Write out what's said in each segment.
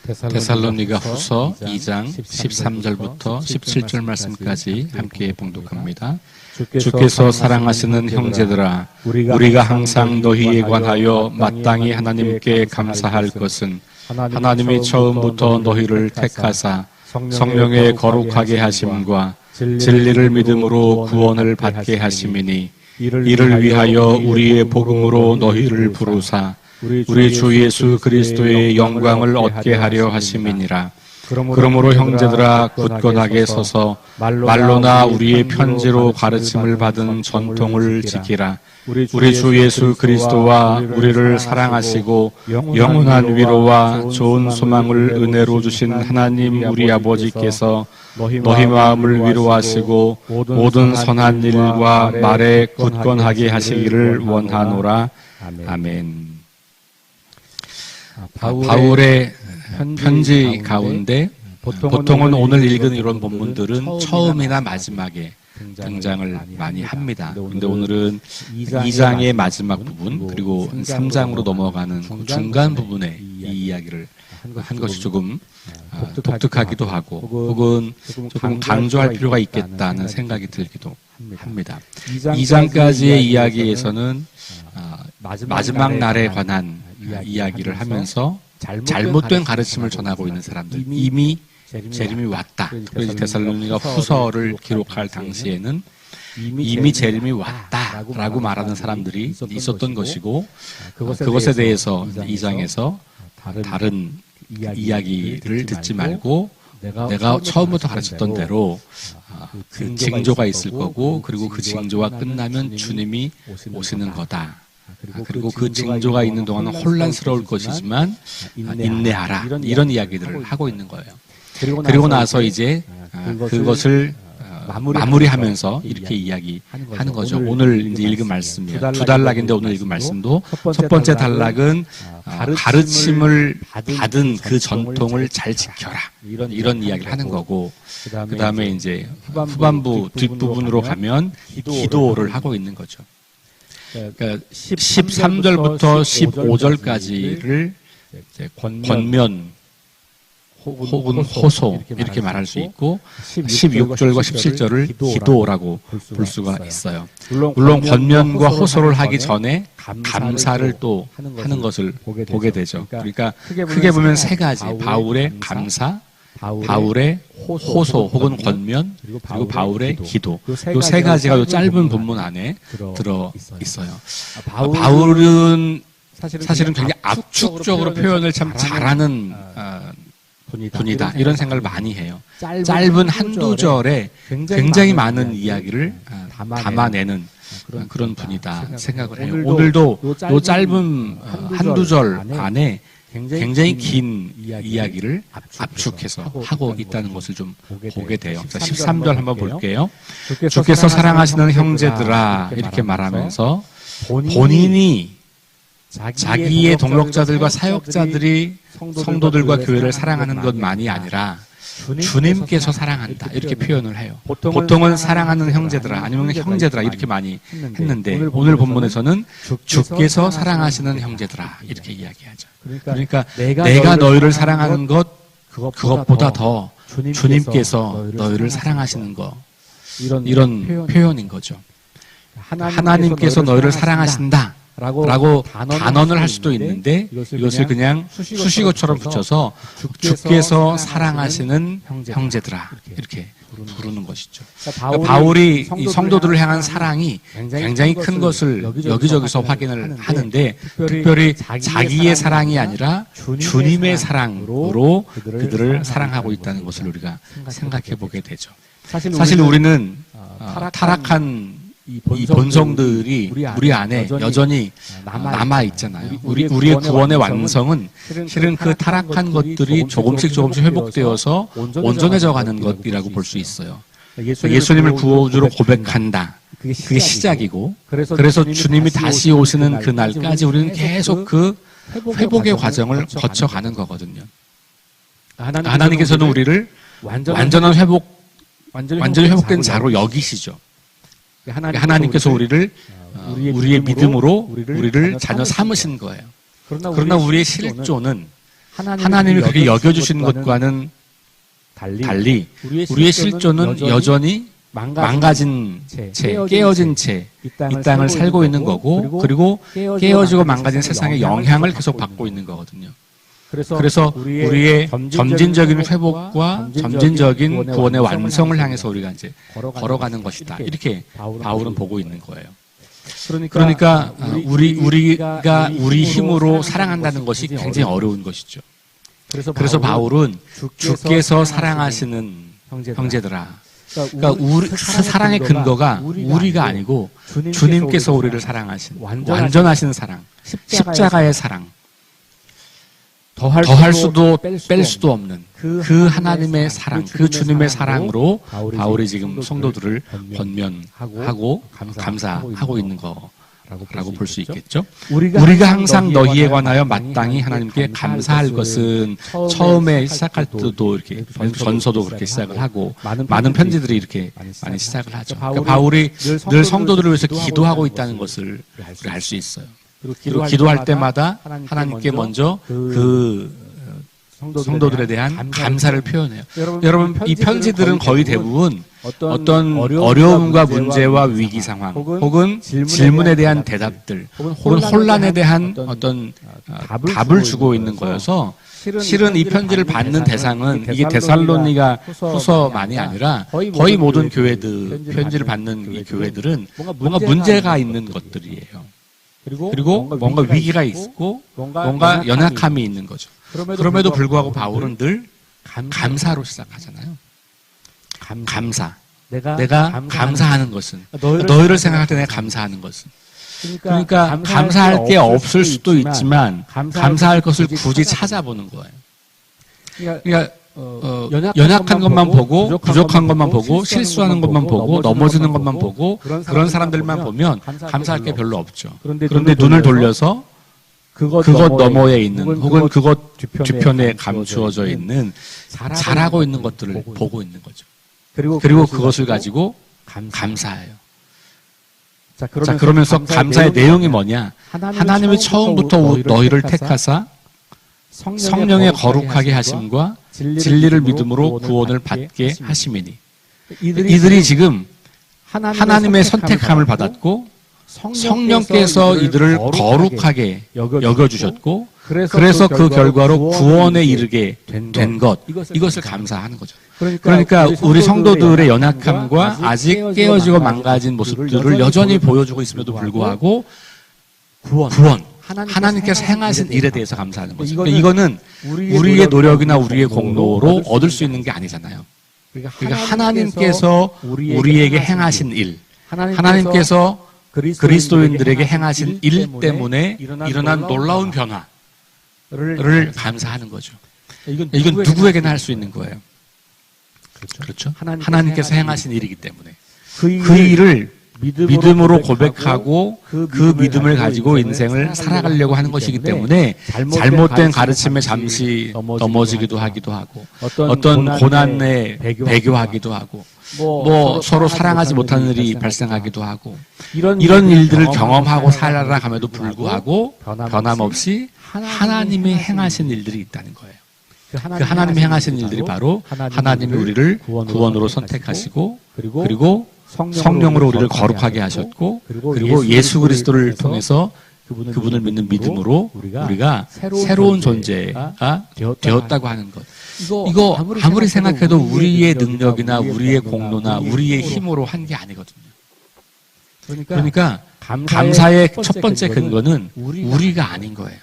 데살로니가 후서 2장 13절부터 17절 말씀까지 함께 봉독합니다. 주께서 사랑하시는 형제들아, 우리가 항상 너희에 관하여 마땅히 하나님께 감사할 것은 하나님이 처음부터 너희를 택하사 성령의 거룩하게 하심과 진리를 믿음으로 구원을 받게 하심이니, 이를 위하여 우리의 복음으로 너희를 부르사 우리 주 예수 그리스도의 영광을 얻게 하려 하심이니라. 그러므로 형제들아, 굳건하게 서서 말로나 우리의 편지로 가르침을 받은 전통을 지키라. 우리 주 예수 그리스도와 우리를 사랑하시고 영원한 위로와 좋은 소망을 은혜로 주신 하나님 우리 아버지께서 너희 마음을 위로하시고 모든 선한 일과 말에 굳건하게 하시기를 원하노라. 아멘. 바울의 편지 가운데 보통은 오늘 읽은 이런 본문들은 처음이나 마지막에 등장을 많이 합니다. 그런데 오늘은 2장의 마지막 부분 그리고 3장으로 넘어가는 그 중간 부분에 이 이야기를 한 것이 조금 독특하기도 하고 혹은 조금 강조할 필요가 있겠다는 생각이 들기도 합니다. 2장까지의 이야기에서는 마지막 날에 관한 이야기를 하면서 잘못된 가르침을 전하고 있는 사람들, 이미 재림이 왔다. 그래서 데살로니가 후서를 기록할 당시에는 이미 재림이 왔다라고 말하는 사람들이 있었던 것이고, 그것에 대해서 2장에서 다른 이야기를 듣지 말고 내가 처음부터 가르쳤던 대로 그 징조가 있을 거고, 그리고 그 징조가 끝나면 주님이 오시는 거다. 그리고 그 징조가 있는 동안은 혼란스러울 것이지만 인내하라. 이런 이야기들을 하고 있는 거예요. 그리고 나서 이제 그것을 마무리하면서 이렇게 이야기하는 거죠. 오늘 이제 읽은 말씀이에요. 두 단락인데 오늘 읽은 말씀도 첫 번째 단락은 가르침을 받은 그 전통을 잘 지켜라. 이런 이야기를 하는 거고, 그 다음에 이제 후반부 뒷부분으로 가면 기도를 하고 있는 거죠. 그러니까 13절부터 15절까지를 권면 혹은 호소 이렇게 말할 수 있고, 16절과 17절을 기도라고 볼 수가 있어요. 물론 권면과 호소를 하기 전에 감사를 또 하는 것을 보게 되죠. 그러니까 크게 보면 세 가지: 바울의 감사, 바울의 호소 혹은 권면, 그리고 바울의 기도. 이 세 가지가 이 짧은 본문 안에 들어 있어요. 바울은 사실은 굉장히 압축적으로 표현을 참 잘하는 분이다. 이런 생각을 많이 해요. 짧은 한두 절에 굉장히 많은 이야기를 담아내는 그런 분이다 생각을 해요. 오늘도 이 짧은 한두 절 안에 굉장히 긴 이야기를 압축해서 하고 있다는 것을 좀 보게 돼요. 13절 한번 볼게요. 주께서 사랑하시는 형제들아, 이렇게 말하면서 본인이 자기의 동역자들과 사역자들이 성도들과 교회를 사랑하는 것만이 아니라 주님께서 사랑한다, 이렇게 표현을 해요. 보통은 사랑하는 형제들아 아니면 형제들아 이렇게 많이 했는데, 오늘 본문에서는 주께서 사랑하시는 형제들아 이렇게 이야기하죠. 그러니까 내가 너희를 사랑하는 것, 그것보다 더 주님께서 너희를 사랑하시는 것, 이런 표현인 거죠. 하나님께서 너희를 사랑하신다 라고 단언을 할 수도 있는데, 이것을 그냥 수식어처럼 붙여서 주께서 사랑하시는 형제들아 이렇게 부르는 것이죠. 그러니까 바울이 이 성도들을 향한 사랑이 굉장히 큰 것을 여기저기서 확인을 하는데, 특별히 자기의 사랑이 아니라 주님의 사랑으로 그들을 사랑하고 있다는 것을 우리가 생각해 보게 되죠. 사실 우리는 타락한 이 본성들이 우리 안에 여전히 남아 있잖아요. 우리의 구원의 완성은 실은 그 타락한 것들이 조금씩 회복되어서 온전해져 가는 것이라고 볼 수 있어요. 예수님을 구주로 고백한다, 그게 시작이고, 그래서 주님이 다시 오시는 그날까지 우리는 계속 그 회복의 과정을 거쳐가는 거거든요. 하나님께서는 우리를 완전히 회복된 자로 여기시죠. 하나님께서 우리를 우리의 믿음으로 우리를 자녀 삼으신 거예요. 그러나 우리의 실존은 하나님이 그렇게 여겨주시는 것과는 달리 우리의 실존은 여전히 망가진 채, 깨어진 채 이 땅을 살고 있는 거고, 그리고 깨어지고 망가진 세상에 영향을 계속 받고 있는 거거든요. 그래서 우리의 점진적인 회복과 점진적인 구원의 완성을 향해서 우리가 이제 걸어가는 것이다. 이렇게 바울은 보고 있는 거예요. 그러니까 우리가 우리 힘으로 사랑한다는 것이 굉장히 어려운 것이죠. 그래서 바울은 주께서 사랑하시는 형제들아. 그러니까 우리 사랑의 근거가 우리가 아니고 주님께서 우리를 사랑하신 완전하신 사랑, 십자가의 사랑. 더할 수도 뺄 수도 없는 그 하나님의 사랑, 그 주님의 사랑으로 바울이 지금 성도들을 권면하고 감사하고 있는 거라고 볼 수 있겠죠. 우리가 항상 너희에 관하여 마땅히 하나님께 감사할 것은 처음에 시작할 때도 이렇게 전서도 그렇게 시작을 하고 많은 편지들이 이렇게 많이 시작을 하죠. 그러니까 바울이 늘 성도들을 위해서 기도하고 있다는 것을 알 수 있어요. 그리고 기도할 때마다 하나님께 먼저 그 성도들에 대한 감사를 표현해요. 여러분, 이 편지들은 거의 대부분 어떤 어려움과 문제와 위기 상황, 혹은 질문에 대한 대답들, 혹은 혼란에 대한 어떤 답을 주고 있는 거여서, 실은 이 편지를 받는 대상은 이게 데살로니가 후서만이 아니라 거의 모든 교회들, 편지를 받는 이 교회들은 뭔가 문제가 있는 것들이에요. 그리고 뭔가 위기가 있고 뭔가 연약함이 있는 거죠. 그럼에도 불구하고 바울은 늘 감사로 시작하잖아요. 감사. 내가 감사하는 것은, 너희를 생각할 때 내가 감사하는 것은. 그러니까 감사할 게 없을 수도 있지만 감사할 것을 굳이 찾아보는 거예요. 그러니까 연약한 것만 보고, 부족한 것만 보고, 실수하는 것만 보고, 넘어지는 것만 보고, 그런 사람들만 보면 감사할 게 별로 없죠. 그런데 눈을 돌려서 그것 너머에 있는, 혹은 그것 뒤편에 감추어져 있는 잘하고 있는 것들을 보고 있는 거죠. 그리고 그것을 가지고 감사해요. 자, 그러면서 감사의 내용이 뭐냐? 하나님이 처음부터 너희를 택하사 성령의 거룩하게 하심과 진리를 믿음으로 구원을 받게 하심이니. 이들이 지금 하나님의 선택함을 받았고 성령께서 이들을 거룩하게 여겨주셨고, 그래서 그 결과로 구원에 이르게 된 것, 이것을 감사하는 거죠. 그러니까 우리 성도들의 연약함과 아직 깨어지고 망가진 모습들을 여전히 보여주고 있음에도 불구하고 구원, 하나님께서 행하신 일에 대해서 감사하는 거죠. 그러니까 이거는 우리의 노력이나 우리의 공로로 얻을 수 있는 게 아니잖아요. 그러니까 하나님께서 우리에게 행하신 일, 하나님께서 그리스도인들에게 행하신 일 때문에 일어난 놀라운 변화를 감사하는 거죠. 이건 누구에게나 할 수 있는 거예요. 그렇죠? 하나님께서 행하신 일이기 때문에 그 일을 믿음으로 고백하고 그 믿음을 가지고 인생을 살아가려고 하는 것이기 때문에 잘못된 가르침에 잠시 넘어지기도 하기도 하고, 어떤 고난에 배교하기도 하고, 뭐 서로 사랑하지 못하는 일이 발생하기도 하고, 이런 일들을 경험하고 살아감에도 불구하고 변함없이 하나님이 행하신 일들이 있다는 거예요. 그 하나님이 행하신 일들이 바로 하나님이 우리를 구원으로 선택하시고, 그리고 성령으로 우리를 거룩하게 하셨고, 그리고 예수 그리스도를 통해서 그분을 믿는 믿음으로 우리가 새로운 존재가 되었다고 하는 것. 이거 아무리 생각해도 우리의 능력이나 우리의 공로나 우리의 힘으로 한 게 아니거든요. 그러니까 감사의 첫 번째 근거는 우리가 아닌 거예요.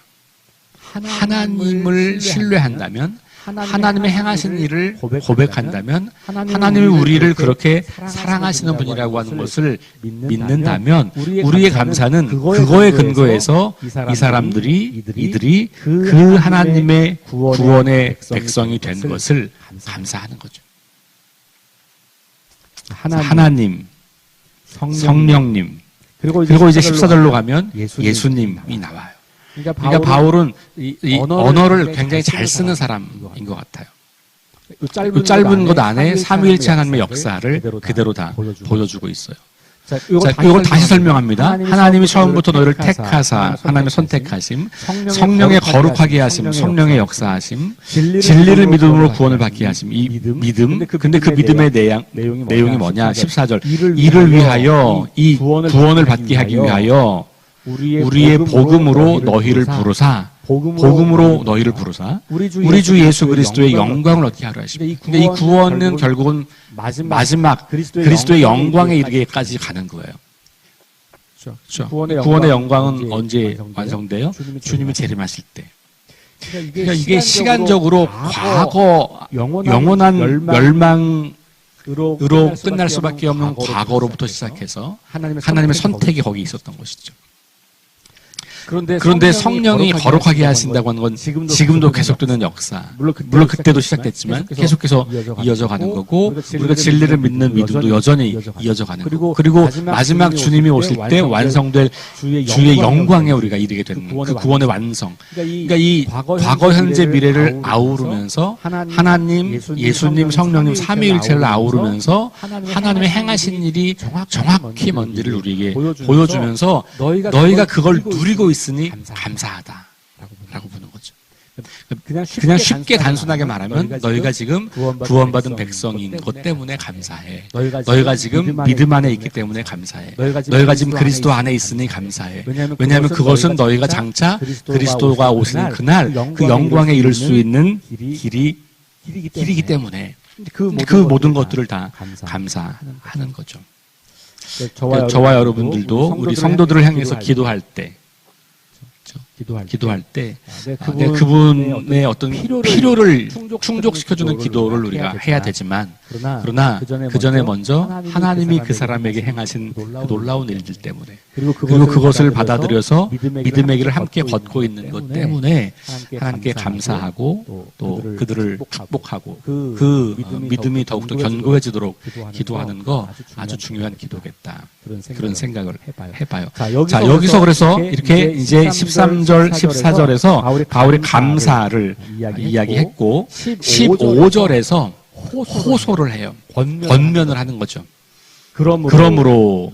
하나님을 신뢰한다면, 하나님의 행하신 일을 고백한다면, 하나님이 우리를 그렇게 사랑하시는 분이라고 하는 것을 믿는다면, 우리의 감사는 그거에 근거해서 이들이 그 하나님의 구원의 백성이 된 것을 감사하는 거죠. 하나님, 성령님, 그리고 이제 14절로 가면 예수님이 나와요. 그러니까 바울은 이 언어를 굉장히 잘 쓰는 사람인 것 같아요. 이 짧은 것 안에 삼위일체 하나님의 역사를 그대로 다 보여주고 있어요. 자, 이걸 다시 설명합니다. 하나님이 처음부터 너희를 택하사, 하나님의 선택하심, 성령의 거룩하게 하심, 성령의 역사하심, 진리를 믿음으로 구원을 받게 하심. 이 믿음. 근데 그 믿음의 내용이 뭐냐? 14절. 이를 위하여, 이 구원을 받게 하기 위하여 우리의 복음으로 너희를 부르사, 복음으로 너희를 부르사 우리 주 예수 그리스도의 영광을 얻게 하려 하십니다. 근데 이 구원은 결국은 마지막 그리스도의 영광에 이르기까지 가는 거예요. 그렇죠? 구원의 영광은 언제 완성돼요? 주님이 재림하실 때. 그러니까 이게 시간적으로 과거 영원한 멸망으로 끝날 수밖에 없는 과거로부터 시작해서 하나님의 선택이 거기 있었던 것이죠. 그런데 성령이 거룩하게 하신다고 하는 건 지금도 계속되는 역사. 물론 그때도 시작됐지만 계속해서 이어져 가는 거고, 우리가 진리를 믿는 믿음도 여전히 이어져 가는 거고, 그리고 마지막 주님이 오실 때 완성될 주의 영광에 우리가 이르게 되는 그 구원의 완성. 그러니까 이 과거, 현재, 미래를 아우르면서 하나님, 예수님, 성령님 삼위일체를 아우르면서 하나님의 행하신 일이 정확히 뭔지를 우리에게 보여주면서 너희가 그걸 누리고 있으니 감사하다라고 보는 거죠. 그냥 쉽게 단순하게 말하면 너희가 지금 구원받은 백성인 것 때문에 감사해. 너희가 지금 믿음 안에 있기 때문에 감사해. 너희가 지금 그리스도 안에 있으니 감사해. 왜냐하면 그것은 너희가 장차 그리스도가 오시는 그날 그 영광에 이를 수 있는 길이기 때문에 그 모든 것들을 다 감사하는 거죠. 저와 여러분들도 우리 성도들을 향해서 기도할 때 그분의 어떤 필요를 충족시켜주는 기도를 우리가 해야 되지만, 그러나 그 전에 먼저 하나님이 그 사람에게 행하신 그 놀라운 일들 때문에, 그리고 그것을 받아들여서 믿음의 길을 함께 걷고 있는 것 때문에 하나님께 감사하고 또 그들을 축복하고 그 믿음이 더욱더 견고해지도록 기도하는 거 아주 중요한 기도겠다. 그런 생각을 해봐요. 자, 여기서 그래서 이렇게 이제 13절 14절에서 바울이 감사를 이야기했고 15절에서 호소를 해요. 권면을 하는 거죠. 그러므로라는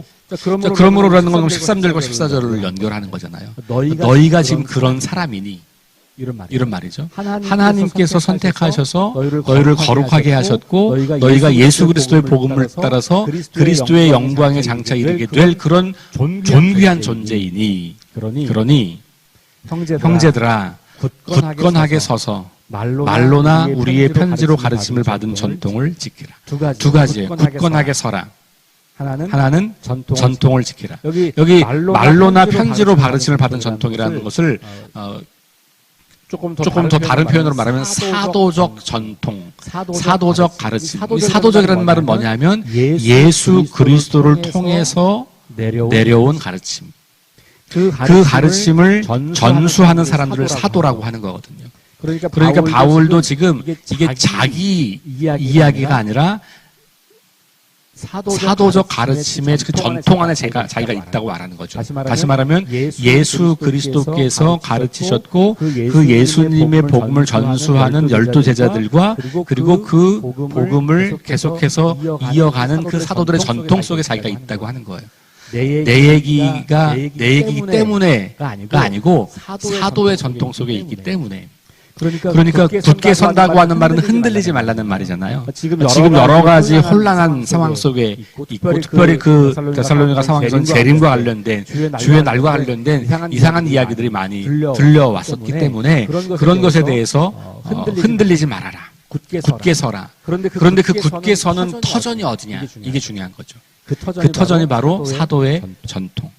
건 13절과 14절을 연결하는 거잖아요. 너희가 지금 그런 사람이니 이런 말이죠. 하나님께서 선택하셔서 너희를 거룩하게 하셨고 너희가 예수 그리스도의 복음을 따라서 그리스도의 영광에 장차 이르게 될 그런 존귀한 존재이니, 그러니 형제들아 굳건하게 서서 말로나 우리의 편지로 가르침을 받은 전통을 지키라. 두 가지예요. 굳건하게 서라. 하나는 전통을 지키라. 여기 말로나 편지로 가르침을 받은 전통이라는 것을 조금 더 다른 표현으로 말하면 사도적 전통, 사도적 가르침. 사도적이라는 말은 뭐냐면 예수 그리스도를 통해서 내려온 가르침. 그 가르침을 전수하는 사람들을 사도라고 하는 거거든요. 그러니까 바울도 지금 이게 자기 이야기가 아니라 사도적 가르침의 그 전통 안에 자기가 있다고 말하는 거죠. 다시 말하면 예수 그리스도께서 가르치셨고 그 예수님의 복음을 전수하는 12제자들과 그리고 그 복음을 계속해서 이어가는 그 사도들의 전통 속에 자기가 있다고 하는 거예요. 내 얘기이기 때문에가 아니고 사도의 전통 속에 있기 때문에. 그러니까 굳게 선다고 하는 말은 흔들리지 말라는 말이잖아요. 지금 여러 가지 혼란한 상황 속에 있고 특별히 그 데살로니가 상황에서는 재림과 관련된 주의 날과 관련된 이상한 이야기들이 많이 들려왔었기 때문에 그런 것에 대해서 흔들리지 말아라. 굳게 서라. 그런데 그 굳게 서는 터전이 어디냐? 이게 중요한 거죠. 그 터전이 바로 사도의 전통.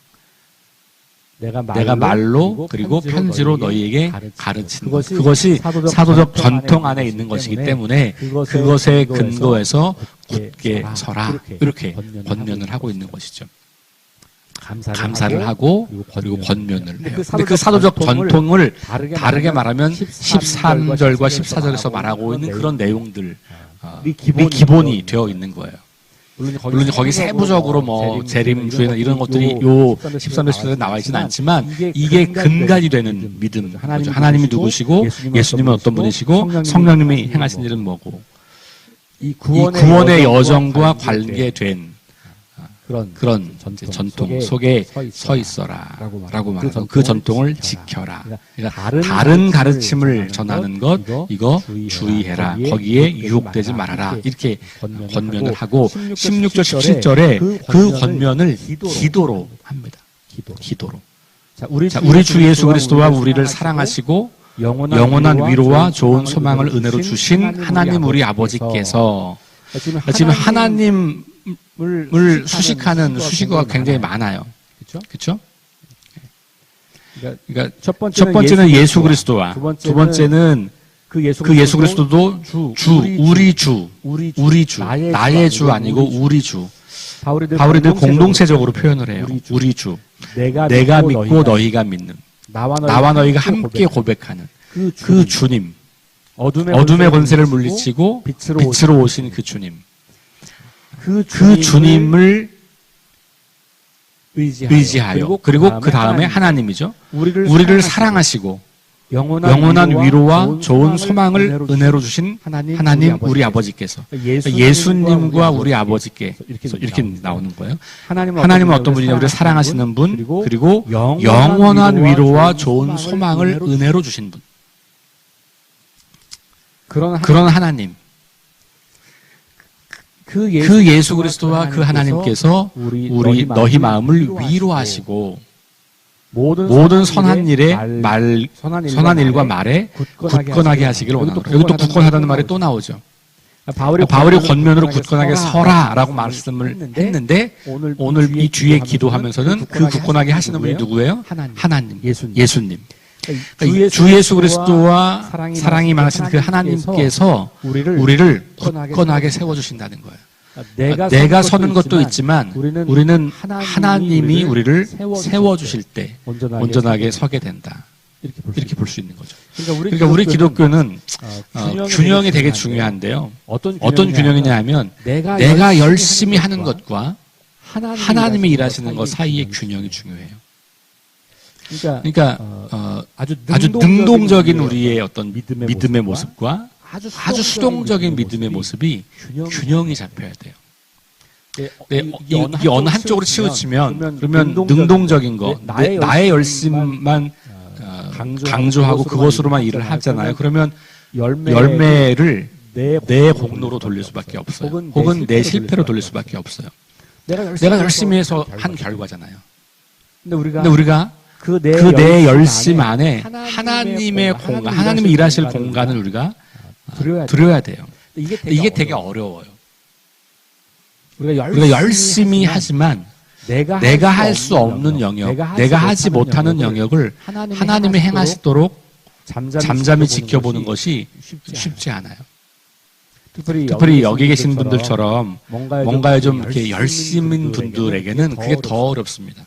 내가 말로 그리고 편지로 너희에게 가르치는 것. 그것이 사도적 전통 안에 있는 것이기 때문에 그것에 근거해서 굳게 서라. 이렇게 권면을 하고 있는 것이죠. 감사를 하고 그리고 권면을 해요. 근데 그 사도적 전통을 다르게 말하면 13절과 14절에서 말하고 있는 그런 내용들, 기본이 되어 있는 거예요. 물론 거기 세부적으로 뭐 재림 주에는 이런 것들이 요 13절 14절에 나와 있지는 않지만 이게 근간이 되는 믿음 거죠. 하나님이 누구시고 예수님은 어떤 분이시고 성령님이 행하신 일은 뭐고 이 구원의 여정과 관계된 그런 전통 속에 서 있어라라고 말하고 그 전통을 지켜라. 그러니까 다른 가르침을 전하는 것 이거 주의해라. 거기에 유혹되지 말아라. 이렇게 권면을 하고 16절 17절에 그 권면을 기도로 합니다. 기도로. 자, 우리 주 예수 그리스도와 우리를 사랑하시고 영원한 위로와 좋은 소망을 은혜로 주신 하나님 우리 아버지께서 지금 하나님을 수식하는 수식어가 굉장히 많아요. 그렇죠? 그러니까 첫 번째는 예수 그리스도와 두 번째는 그 예수 그리스도도 우리 주, 나의 주 아니고 우리 주. 바울이들 공동체적으로 표현을 해요. 우리 주. 내가 믿고 너희가 믿는. 나와 너희가 함께 고백하는 그 주님. 어둠의 권세를 물리치고 빛으로 오신 그 주님. 그 주님을 의지하여 그리고 그 다음에 하나님이죠. 우리를 사랑하시고 영원한 위로와 좋은 소망을 은혜로 주신 하나님 우리 아버지께서 예수님과 우리 아버지께 이렇게 나오는 거예요. 하나님은 어떤 분이냐? 우리를 사랑하시는 분 그리고 영원한 위로와 좋은 소망을 은혜로 주신 분. 그런 하나님. 그 예수 그리스도와 그 하나님께서 너희 마음을 위로하시고 모든 선한 일과 말에 굳건하게 하시기를 원하노라. 여기 또 굳건하다는 말이 또 나오죠. 바울이 권면으로 굳건하게 서라라고 말씀을 했는데 오늘 이 뒤에 기도하면서는 그 굳건하게 하시는 분이 누구예요? 하나님, 예수님. 그러니까 주 예수 그리스도와 사랑이 많으신 그 하나님께서 우리를 굳건하게 세워주신다는 거예요. 내가 서는 것도 있지만 우리는 하나님이 우리를 세워주실 때 온전하게 서게 된다. 이렇게 볼 수 있는 거죠. 그러니까 우리 기독교는 균형이 되게 중요한데요. 어떤 균형이냐 하면 내가 열심히 하는 것과 하나님이 일하시는 것 사이의 균형이 중요해요. 그러니까 아주 능동적인 우리의 어떤 믿음의 모습과 아주 수동적인 믿음의 모습이 균형이 잡혀야 돼요. 이 어느 한쪽으로 치우치면 그러면 능동적인 거, 나의 열심만 강조하고 그것으로만 일을 하잖아요. 그러면 열매를 내 공로로 돌릴 수밖에 없어요. 혹은 내 실패로 돌릴 수밖에 없어요. 내가 열심히 해서 한 결과잖아요. 근데 우리가 그 내 열심 안에 하나님의 공간, 하나님이 일하실 공간을 우리가 들여야 돼요. 이게 되게 어려워요. 우리가 열심히 하지만 내가 할 수 없는 영역, 내가 하지 못하는 영역을 하나님이 행하시도록 잠잠히 지켜보는 것이 쉽지 않아요. 특별히 여기 계신 분들처럼 뭔가에 좀 이렇게 열심인 분들에게는 그게 더 어렵습니다.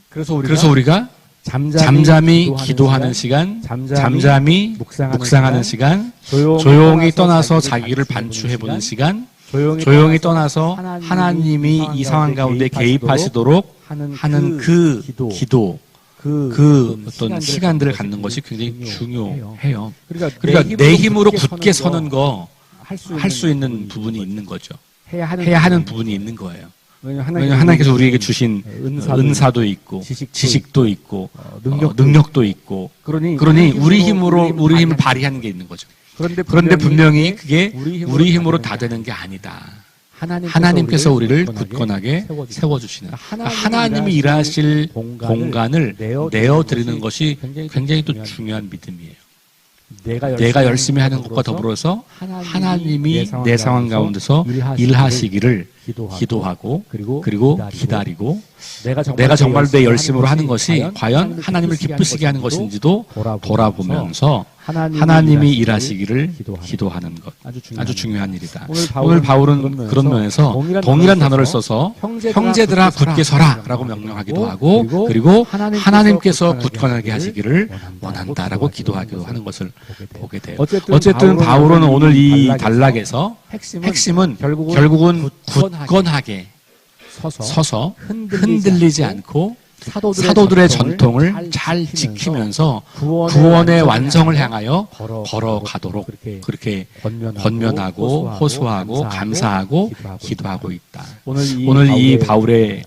그래서 우리가 잠잠히 기도하는 시간, 잠잠히 묵상하는 시간, 조용히 떠나서 자기를 반추해보는 시간, 조용히 떠나서 하나님이 이 상황 가운데 개입하시도록 하는 그 기도, 그 어떤 시간들을 갖는 것이 굉장히 중요해요. 그러니까 내 힘으로 굳게 서는 거 할 수 있는 부분이 있는 거죠. 해야 하는 부분이 있는 거예요. 왜냐하면 하나님께서 우리에게 주신 은사도 있고 지식도 있고 능력도 있고 그러니 우리 힘을 발휘하는 게 있는 거죠. 그런데 분명히 그게 우리 힘으로 다 되는 게 아니다. 하나님께서 우리를 굳건하게 세워주시는 하나님이 일하실 공간을 내어드리는 것이 굉장히 또 중요한 믿음이에요. 내가 열심히 하는 것과 더불어서 하나님이 내 상황 가운데서 일하시기를 기도하고 그리고 기다리고 내가 정말 내 열심으로 하는 것이 과연 하나님을 기쁘시게 하는 것인지도 돌아보면서 하나님이 일하시기를 기도하는 것 아주 중요한 일이다. 오늘 바울은 그런 면에서 동일한 단어를 써서 형제들아 굳게 서라 라고 명령하기도 하고 그리고 하나님께서 굳건하게 하시기를 원한다라고 기도하기도 하는 것을 보게 돼요. 어쨌든 바울은 오늘 이 단락에서 핵심은 결국은 굳건하게 서서 흔들리지 않고 사도들의 전통을 잘 지키면서 구원의 완성을 향하여 걸어가도록 그렇게 권면하고 호소하고 감사하고 기도하고 있다. 오늘 이 바울의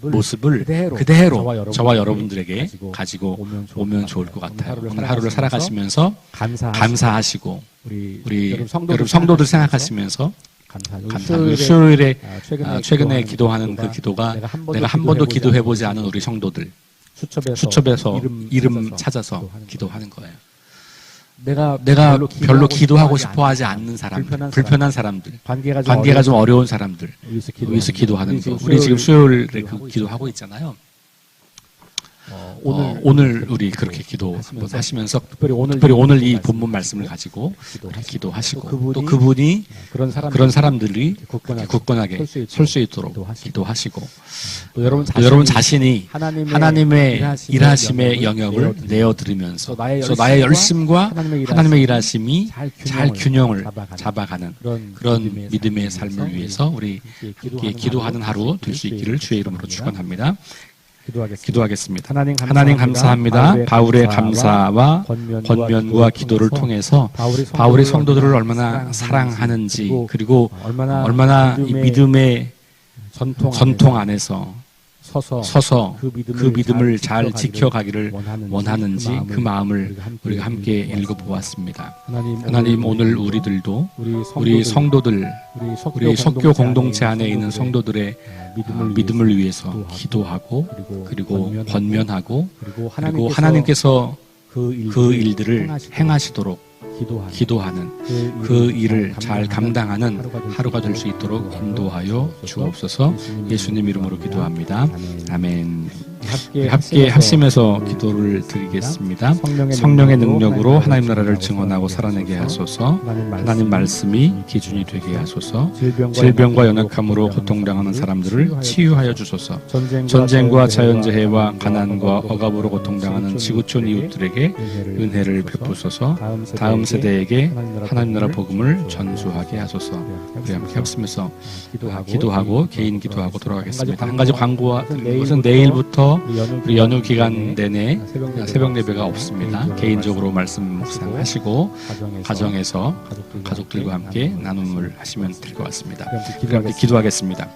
모습을 그대로 저와 여러분들에게 가지고 오면 좋을 것 같아요. 오늘 하루를 살아가시면서 감사하시고 우리 여러분 성도들 생각하시면서 감사하고 수요일에 최근에 기도하는 그 기도가 내가 한 번도 기도해보지 않은 우리 성도들 수첩에서 이름 찾아서 기도하는 거예요. 내가 별로 기도하고 싶어 하지 않는 사람들, 불편한 사람들, 관계가 좀 어려운 사람들 위해서 기도하는 거. 우리 지금 수요일에 그 기도하고 있잖아요. 오늘 우리 그렇게 기도 한번 하시면서 특별히 오늘 이 본문 말씀을 가지고 기도하시고 또 그분이 그런 사람들이 굳건하게 설 수 있도록 기도하시고 또 여러분 자신이 하나님의 일하심의 영역을 내어드리면서 나의 열심과 하나님의 일하심이 잘 균형을 잡아가는 그런 믿음의 삶을 위해서 우리 기도하는 하루 될 수 있기를 주의 이름으로 축원합니다. 기도하겠습니다. 하나님 감사합니다. 바울의 감사와 권면과 기도를 통해서 바울이 성도들을 얼마나 사랑하는지 그리고 얼마나 이 믿음의 전통 안에서 서서 그 믿음을 잘 지켜가기를 원하는지 그 마음을 우리가 함께 읽어보았습니다. 하나님 오늘 우리들도 우리 성도들 우리 석교 공동체 안에 있는 성도들의 믿음을 위해서 기도하고 그리고 권면하고 그리고 하나님께서 그 일들을 행하시도록 기도하는 그 일을 잘 감당하는 하루가 될 수 있도록 인도하여 주옵소서. 예수님 이름으로 기도합니다. 아멘. 함께 합심해서 기도를 드리겠습니다. 성령의 능력으로 하나님 나라를 증언하고 살아내게 하소서. 하나님 말씀이 기준이 되게 하소서. 질병과 연약함으로 고통당하는 사람들을 치유하여 주소서. 전쟁과 자연재해와 가난과 억압으로 고통당하는 지구촌 이웃들에게 은혜를 베푸소서. 다음 세대에게 하나님 나라 복음을 전수하게 하소서. 우리 함께 합심해서 기도하고 개인 기도하고 돌아가겠습니다. 한 가지 광고와 것은 내일부터 우리 연휴 기간 내내 새벽 예배가 없습니다. 개인적으로 말씀 묵상하시고 가정에서 가족들과 함께 나눔을 하시면 될 것 같습니다. 우리 함께 기도하겠습니다.